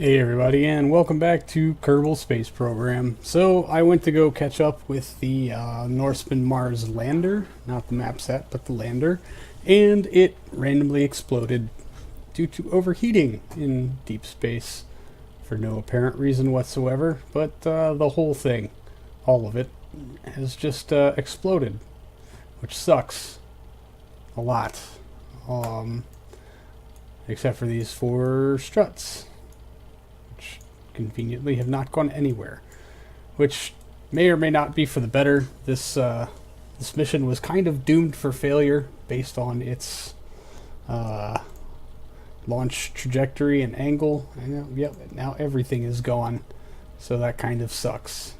Hey everybody, and welcome back to Kerbal Space Program. So I went to go catch up with the Norseman Mars lander, not the map set, but the lander, and it randomly exploded due to overheating in deep space for no apparent reason whatsoever, but the whole thing, all of it, has just exploded, which sucks a lot, except for these 4 struts. Conveniently have not gone anywhere, which may or may not be for the better. This mission was kind of doomed for failure based on its launch trajectory and angle. And, yep, now everything is gone, so that kind of sucks.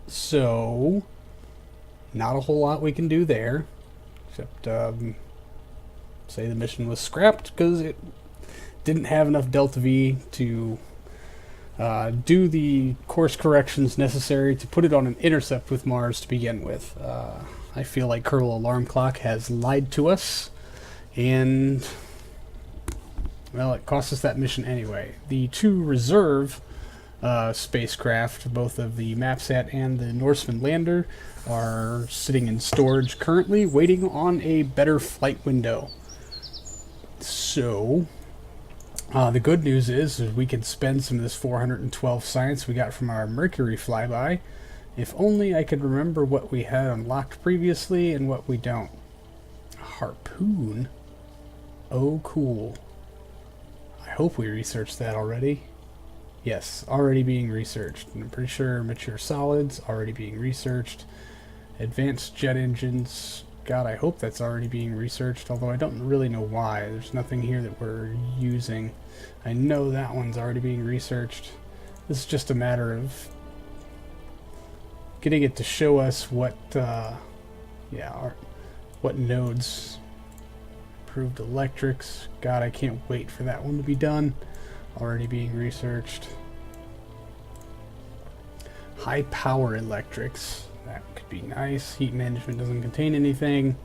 So, not a whole lot we can do there, except say the mission was scrapped because it didn't have enough Delta V to do the course corrections necessary to put it on an intercept with Mars to begin with. I feel like Kerbal Alarm Clock has lied to us, and, well, it cost us that mission anyway. The 2 reserve spacecraft, both of the MapSat and the Norseman lander, are sitting in storage currently, waiting on a better flight window. So the good news is we can spend some of this 412 science we got from our Mercury flyby. If only I could remember what we had unlocked previously and what we don't. Harpoon? Oh, cool. I hope we researched that already. Yes, already being researched. And I'm pretty sure mature solids, already being researched. Advanced jet engines. God, I hope that's already being researched, although I don't really know why. There's nothing here that we're using. I know that one's already being researched. This is just a matter of getting it to show us what, what nodes. Improved electrics. God, I can't wait for that one to be done. Already being researched. High power electrics. That could be nice. Heat management doesn't contain anything.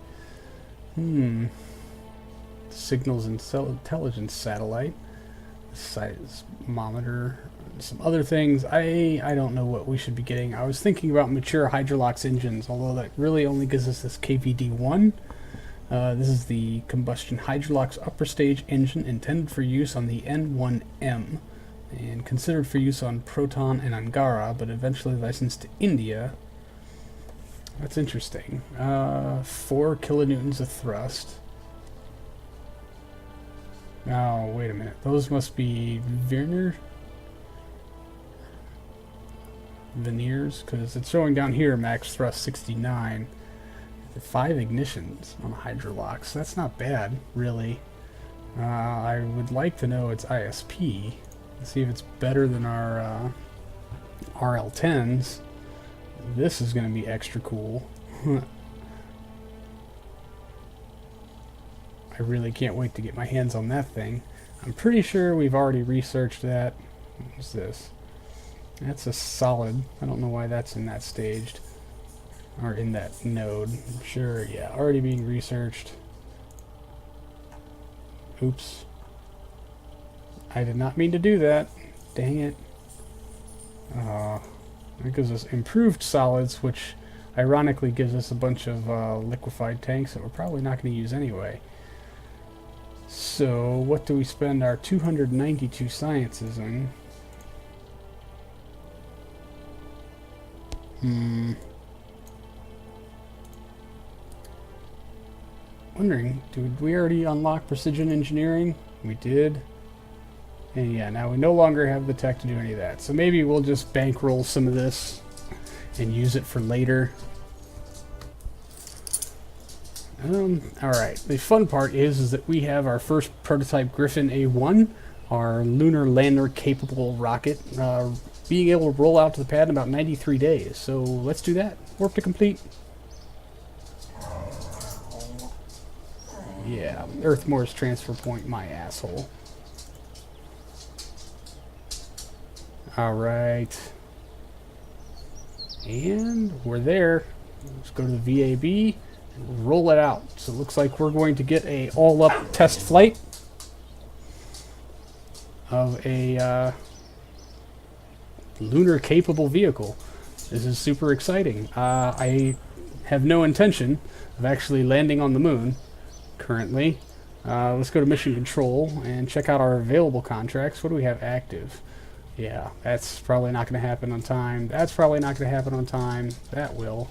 Signals and intelligence satellite. Seismometer. Some other things. I don't know what we should be getting. I was thinking about mature Hydrolox engines, although that really only gives us this KVD-1. This is the combustion Hydrolox upper stage engine intended for use on the N1M and considered for use on Proton and Angara, but eventually licensed to India. That's interesting. 4 kilonewtons of thrust. Oh, wait a minute. Those must be veneers, because it's showing down here max thrust 69. 5 ignitions on Hydrolox. That's not bad, really. I would like to know its ISP. See if it's better than our RL10s. This is going to be extra cool. I really can't wait to get my hands on that thing. I'm pretty sure we've already researched that. What's this? That's a solid. I don't know why that's in that staged. Or in that node. I'm sure, yeah, already being researched. Oops. I did not mean to do that. Dang it. It gives us improved solids, which ironically gives us a bunch of liquefied tanks that we're probably not going to use anyway. So, what do we spend our 292 sciences in? Wondering, did we already unlock precision engineering? We did. And yeah, now we no longer have the tech to do any of that. So maybe we'll just bankroll some of this and use it for later. Alright, the fun part is that we have our first prototype Griffin A1, our lunar lander capable rocket, being able to roll out to the pad in about 93 days. So let's do that. Warp to complete. Yeah, Earthmore's transfer point, my asshole. Alright. And we're there. Let's go to the VAB and roll it out. So it looks like we're going to get a all-up test flight. of a lunar-capable vehicle. This is super exciting. I have no intention of actually landing on the moon currently. Let's go to Mission Control and check out our available contracts. What do we have active? Yeah, that's probably not going to happen on time. That's probably not going to happen on time. That will.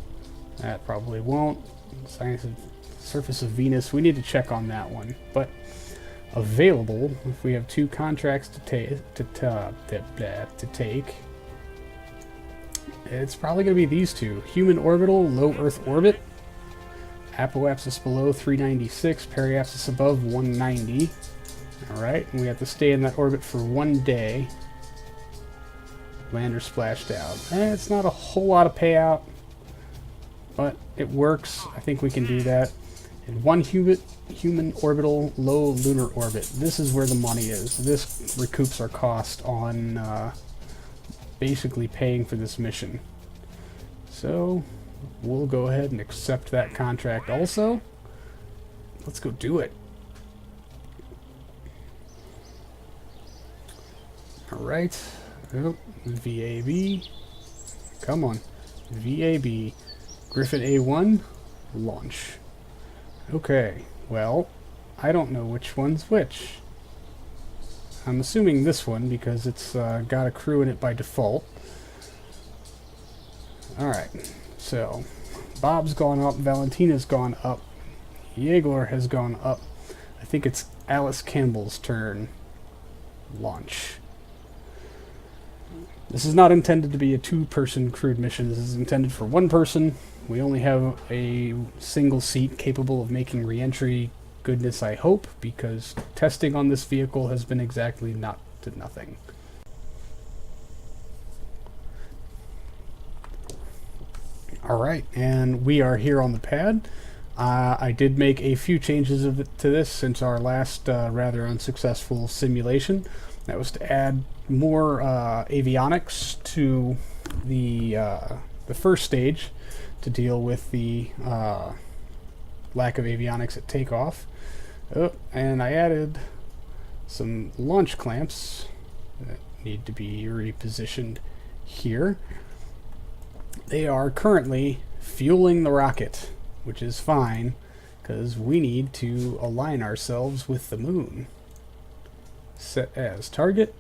That probably won't. Science of Surface of Venus. We need to check on that one. But available, if we have 2 contracts to take, it's probably going to be these 2. Human Orbital, Low Earth Orbit. Apoapsis below 396, Periapsis above 190. Alright, and we have to stay in that orbit for 1 day. Lander splashdown. It's not a whole lot of payout, but it works. I think we can do that. And 1 human orbital, low lunar orbit. This is where the money is. This recoups our cost on basically paying for this mission. So we'll go ahead and accept that contract also. Let's go do it. Alright. Oh, VAB. Come on. VAB. Griffin A1. Launch. Okay. Well, I don't know which one's which. I'm assuming this one because it's got a crew in it by default. Alright. So, Bob's gone up, Valentina's gone up, Yegor has gone up. I think it's Alice Campbell's turn. Launch. This is not intended to be a 2-person crewed mission. This is intended for 1 person. We only have a single seat capable of making reentry. Goodness, I hope, because testing on this vehicle has been exactly not to nothing. Alright, and we are here on the pad. I did make a few changes to this since our last rather unsuccessful simulation. That was to add more avionics to the first stage to deal with the lack of avionics at takeoff. Oh, and I added some launch clamps that need to be repositioned here. They are currently fueling the rocket, which is fine, because we need to align ourselves with the moon. Set as target.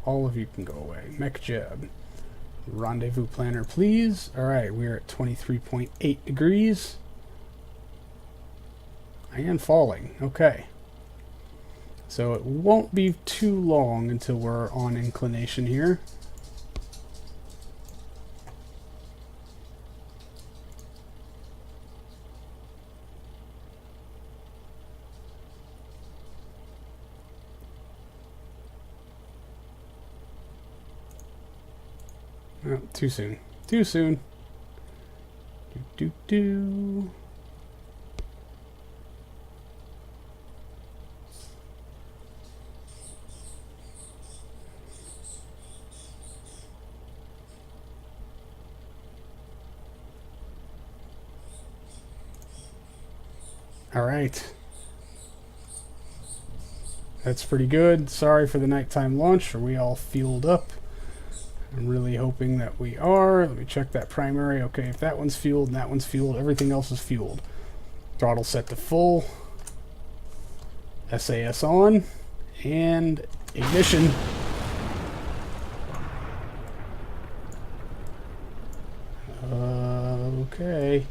All of you can go away. Mech Jeb. Rendezvous planner, please. Alright, we're at 23.8 degrees. I am falling. Okay. So it won't be too long until we're on inclination here. Oh, too soon. Too soon. Do. All right. That's pretty good. Sorry for the nighttime launch. Are we all fueled up? I'm really hoping that we are. Let me check that primary. Okay, if that one's fueled and that one's fueled, everything else is fueled. Throttle set to full. SAS on. And ignition. Okay.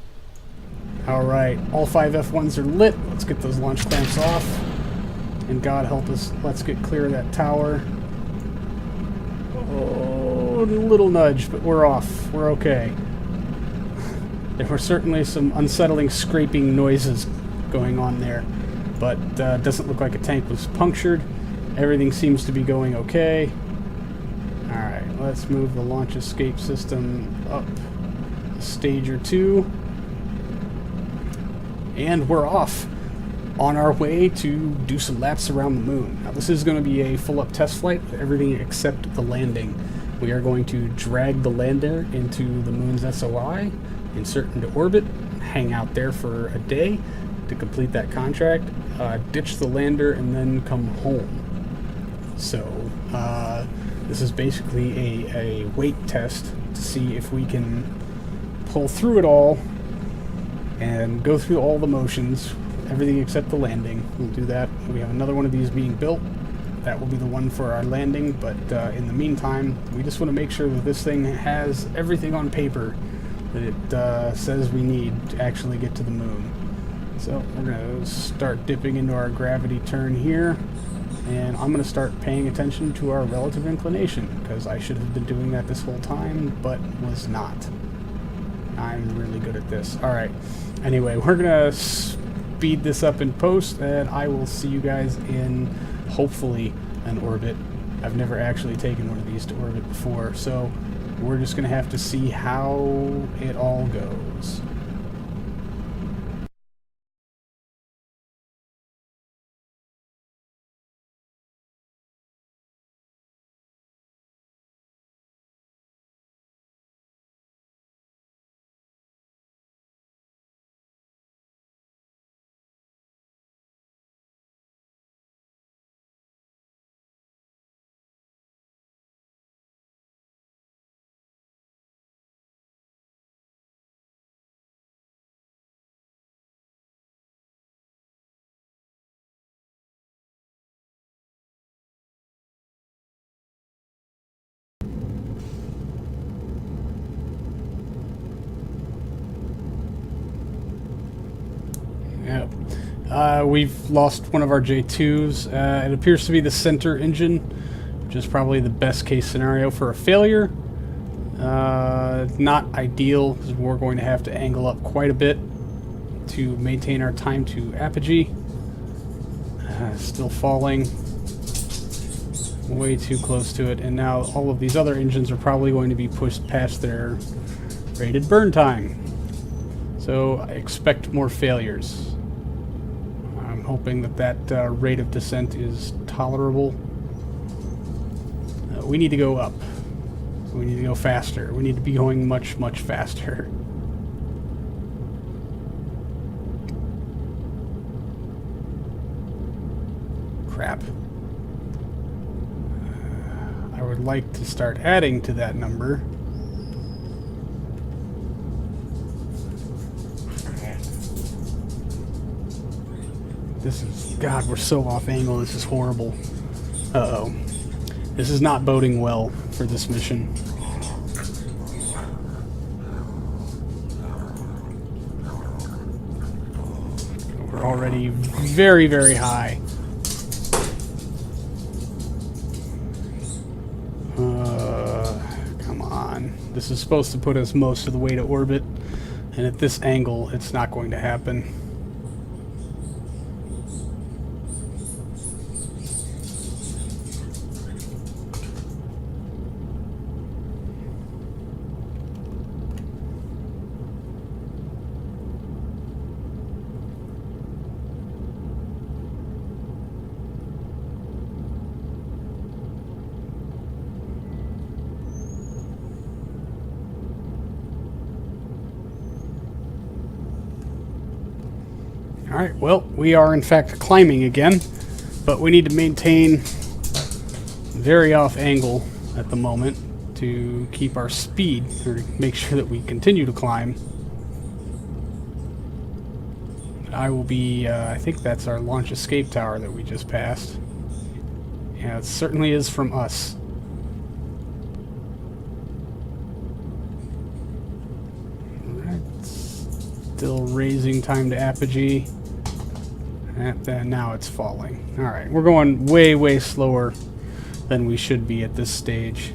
Alright, all 5 F1s are lit. Let's get those launch clamps off. And God help us, let's get clear of that tower. Oh, a little nudge, but we're off. We're okay. There were certainly some unsettling scraping noises going on there, but doesn't look like a tank was punctured. Everything seems to be going okay. Alright, let's move the launch escape system up a stage or two. And we're off on our way to do some laps around the moon. Now this is going to be a full-up test flight with everything except the landing. We are going to drag the lander into the moon's SOI, insert into orbit, hang out there for a day to complete that contract, ditch the lander and then come home. So this is basically a weight test to see if we can pull through it all and go through all the motions, everything except the landing. We'll do that. We have another one of these being built. That will be the one for our landing, but in the meantime, we just want to make sure that this thing has everything on paper that it says we need to actually get to the moon. So we're going to start dipping into our gravity turn here, and I'm going to start paying attention to our relative inclination, because I should have been doing that this whole time, but was not. I'm really good at this. Alright, anyway, we're going to speed this up in post, and I will see you guys in, hopefully, an orbit. I've never actually taken one of these to orbit before, so we're just going to have to see how it all goes. Yep. We've lost one of our J2s. It appears to be the center engine, which is probably the best case scenario for a failure. Not ideal, because we're going to have to angle up quite a bit to maintain our time to apogee. Still falling. Way too close to it, and now all of these other engines are probably going to be pushed past their rated burn time. So I expect more failures. I'm hoping that rate of descent is tolerable. We need to go up. We need to go faster. We need to be going much, much faster. Crap. I would like to start adding to that number. This is... God, we're so off angle. This is horrible. Uh-oh. This is not boding well for this mission. We're already very, very high. Come on. This is supposed to put us most of the way to orbit, and at this angle, it's not going to happen. Alright, well, we are in fact climbing again, but we need to maintain very off angle at the moment to keep our speed, or to make sure that we continue to climb. I will be, I think that's our launch escape tower that we just passed. Yeah, it certainly is from us. Alright, still raising time to apogee. And then now it's falling. Alright, we're going way, way slower than we should be at this stage.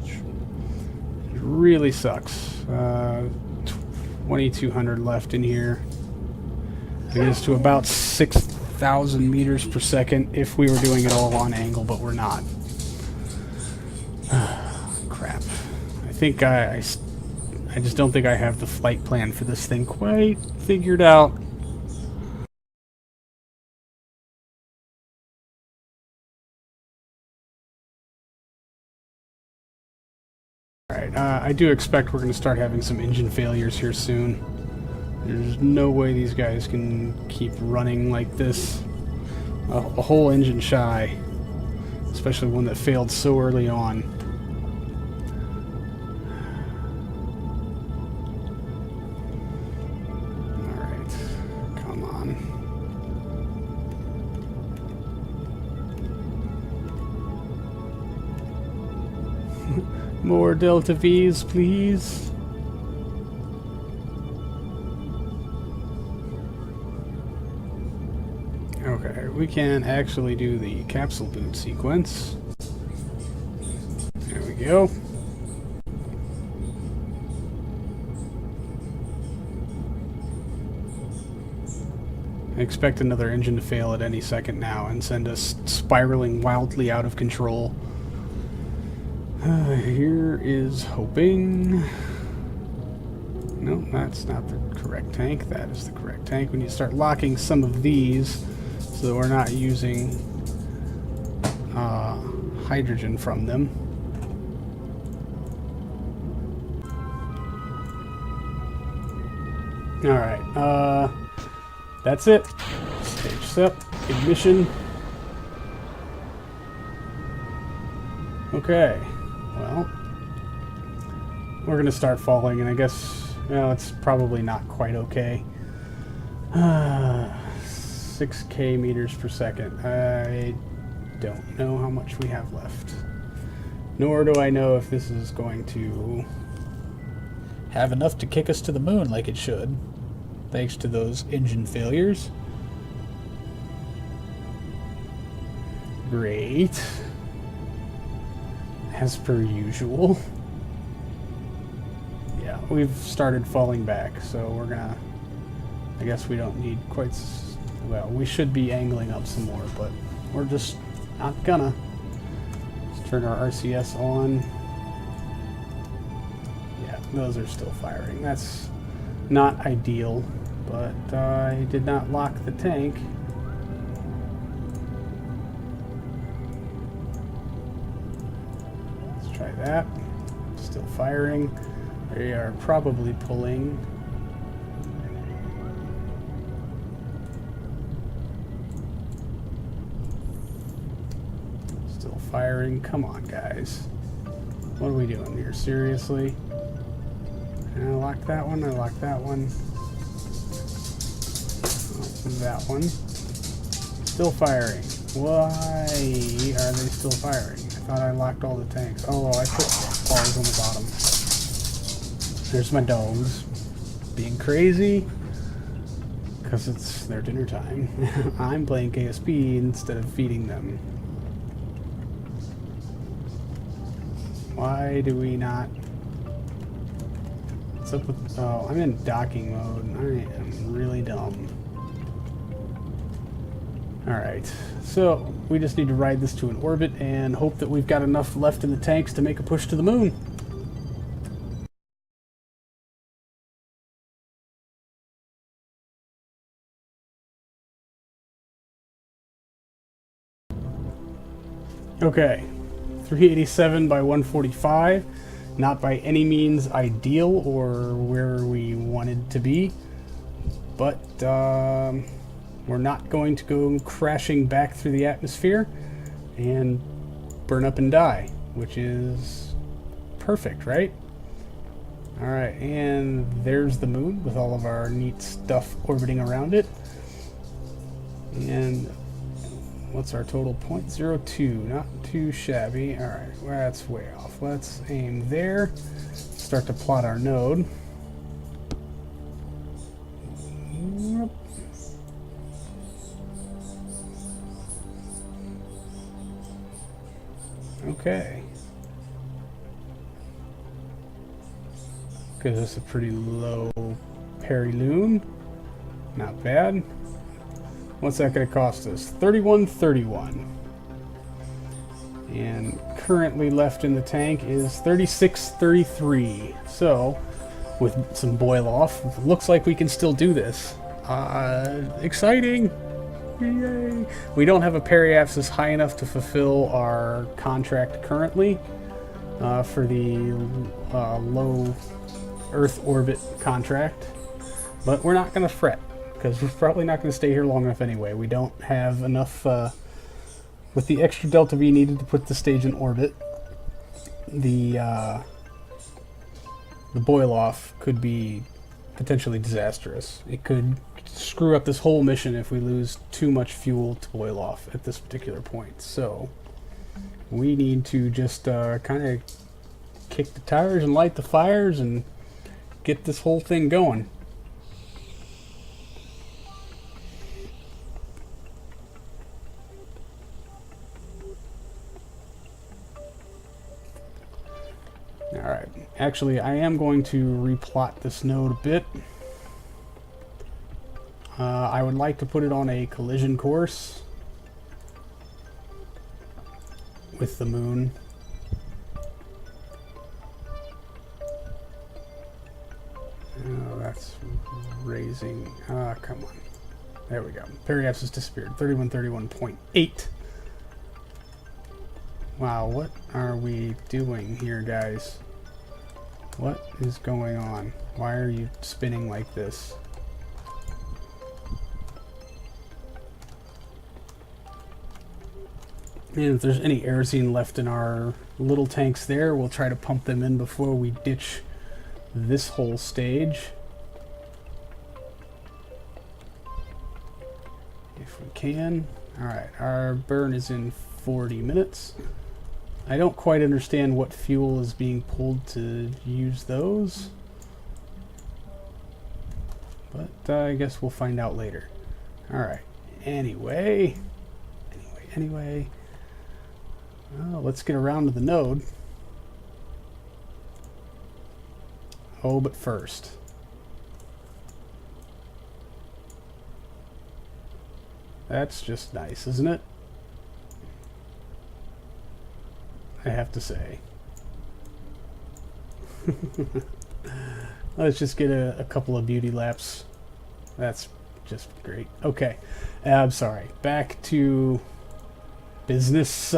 It really sucks. 2200 left in here. It is to about 6,000 meters per second if we were doing it all on angle, but we're not. Crap. I think I just don't think I have the flight plan for this thing quite figured out. Alright, I do expect we're going to start having some engine failures here soon. There's no way these guys can keep running like this. A whole engine shy. Especially one that failed so early on. Alright. Come on. More Delta V's, please. Okay, we can actually do the capsule boot sequence. There we go. I expect another engine to fail at any second now and send us spiraling wildly out of control. Here is hoping... No, that's not the correct tank. That is the correct tank. We need to start locking some of these so that we're not using hydrogen from them. Alright, that's it. Stage set, ignition. Okay, well, we're gonna start falling, and I guess, you know, it's probably not quite okay. 6k meters per second. I don't know how much we have left. Nor do I know if this is going to have enough to kick us to the moon like it should, thanks to those engine failures. Great. As per usual. Yeah, we've started falling back, so we're gonna... I guess we don't need quite... Well, we should be angling up some more, but we're just not gonna. Let's turn our RCS on. Yeah, those are still firing. That's not ideal, but I did not lock the tank. Let's try that. Still firing. They are probably pulling. Firing. Come on, guys. What are we doing here? Seriously? I locked that one. I locked that one. Oh, that one. Still firing. Why are they still firing? I thought I locked all the tanks. Oh, I put balls on the bottom. There's my dogs. Being crazy. Because it's their dinner time. I'm playing KSP instead of feeding them. Why do we not... What's up with... Oh, I'm in docking mode. I am really dumb. Alright, so we just need to ride this to an orbit and hope that we've got enough left in the tanks to make a push to the moon. Okay. 387 by 145, not by any means ideal or where we wanted to be, but we're not going to go crashing back through the atmosphere and burn up and die, which is perfect, right? Alright, and there's the moon with all of our neat stuff orbiting around it. And what's our total? 0.02, not too shabby. Alright, well, that's way off. Let's aim there. Start to plot our node. Okay. Gives us a pretty low periloon. Not bad. What's that going to cost us? 31.31. And currently left in the tank is 36.33. So, with some boil off, looks like we can still do this. Exciting! Yay! We don't have a periapsis high enough to fulfill our contract currently for the low Earth orbit contract. But we're not going to fret, because we're probably not going to stay here long enough anyway. We don't have enough, with the extra delta V needed to put the stage in orbit, the boil off could be potentially disastrous. It could screw up this whole mission if we lose too much fuel to boil off at this particular point. So we need to just kind of kick the tires and light the fires and get this whole thing going. Alright, actually I am going to replot this node a bit. I would like to put it on a collision course with the moon. Oh, that's raising. Ah, come on. There we go. Periapsis has disappeared. 3131.8. Wow, what are we doing here, guys? What is going on? Why are you spinning like this? And if there's any aerosine left in our little tanks there, we'll try to pump them in before we ditch this whole stage. If we can. Alright, our burn is in 40 minutes. I don't quite understand what fuel is being pulled to use those. But I guess we'll find out later. Alright, anyway. Well, let's get around to the node. Oh, but first. That's just nice, isn't it? I have to say. Let's just get a couple of beauty laps. That's just great. Okay. I'm sorry. Back to business.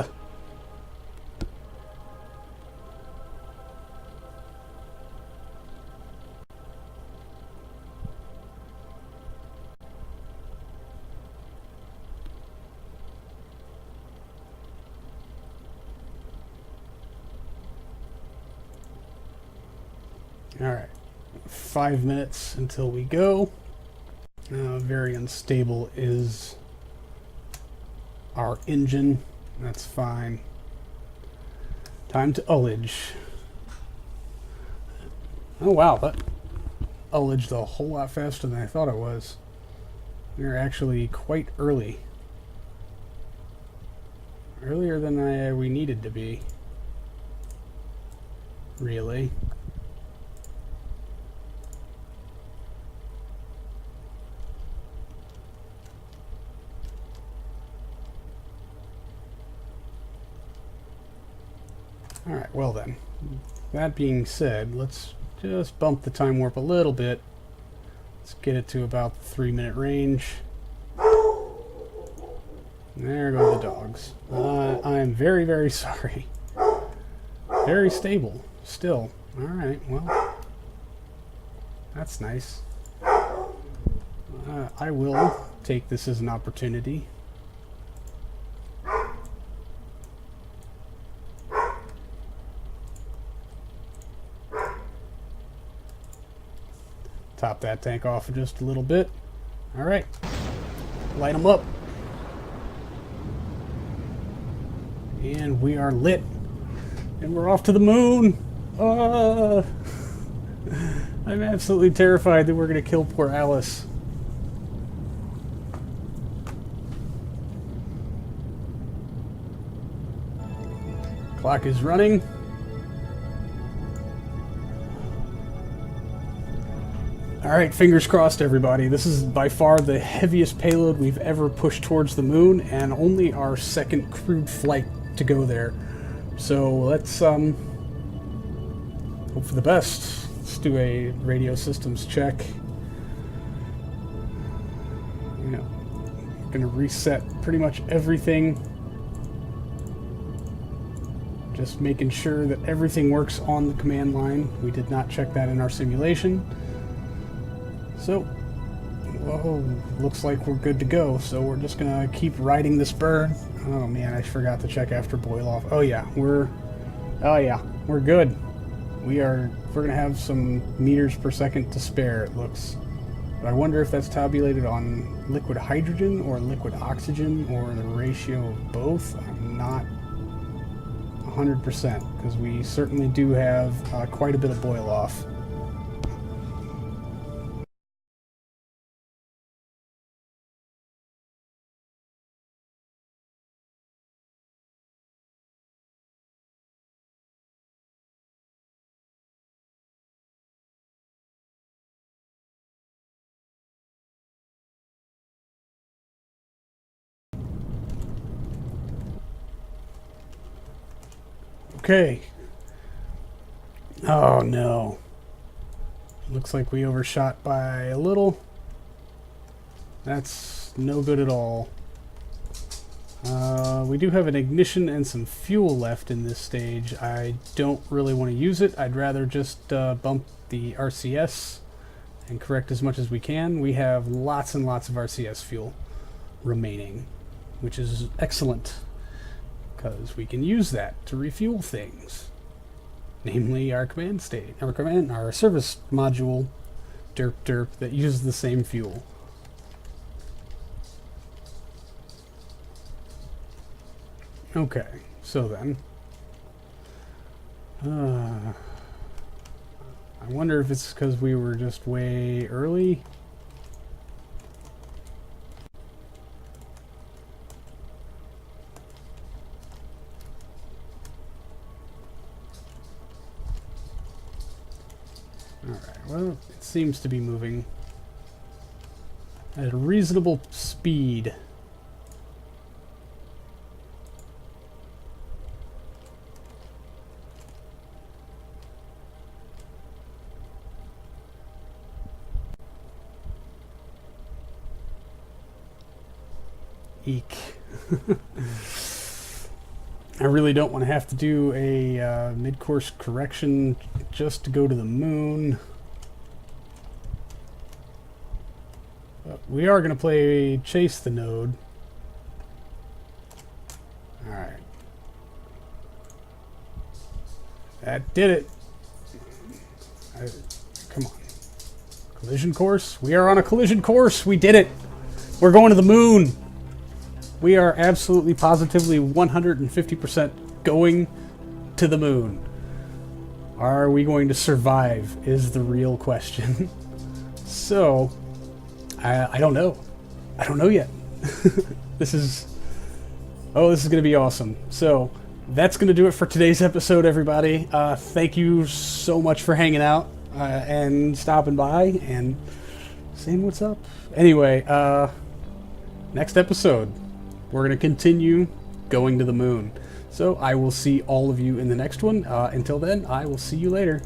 Alright, 5 minutes until we go. Very unstable is our engine. That's fine. Time to ullage. Oh wow, that ullaged a whole lot faster than I thought it was. We're actually quite early. Earlier than we needed to be. Really. Alright, well then, that being said, let's just bump the time warp a little bit. Let's get it to about the 3-minute range. There go the dogs. I am very, very sorry. Very stable, still. Alright, well, that's nice. I will take this as an opportunity. Top that tank off just a little bit. Alright. Light them up. And we are lit. And we're off to the moon. I'm absolutely terrified that we're going to kill poor Alice. Clock is running. Alright, fingers crossed everybody. This is by far the heaviest payload we've ever pushed towards the moon, and only our second crewed flight to go there. So let's hope for the best. Let's do a radio systems check. Gonna reset pretty much everything. Just making sure that everything works on the command line. We did not check that in our simulation. So, whoa, looks like we're good to go. So we're just gonna keep riding this bird. Oh man, I forgot to check after boil off. Oh yeah, we're good. We're gonna have some meters per second to spare, it looks. But I wonder if that's tabulated on liquid hydrogen or liquid oxygen or the ratio of both. I'm not 100% because we certainly do have quite a bit of boil off. Okay. Oh no. Looks like we overshot by a little. That's no good at all. We do have an ignition and some fuel left in this stage. I don't really want to use it. I'd rather just bump the RCS and correct as much as we can. We have lots and lots of RCS fuel remaining, which is excellent, because we can use that to refuel things, namely our command state, our service module, derp that uses the same fuel. Okay, so then, I wonder if it's because we were just way early. Alright, well, it seems to be moving at a reasonable speed. Eek. I really don't want to have to do a mid-course correction just to go to the moon. But we are going to play Chase the Node. Alright. That did it. Come on. Collision course? We are on a collision course! We did it! We're going to the moon! We are absolutely, positively, 150% going to the moon. Are we going to survive is the real question. So, I don't know. I don't know yet. This is going to be awesome. So, that's going to do it for today's episode, everybody. Thank you so much for hanging out and stopping by and saying what's up. Anyway, next episode, we're going to continue going to the moon. So I will see all of you in the next one. Until then, I will see you later.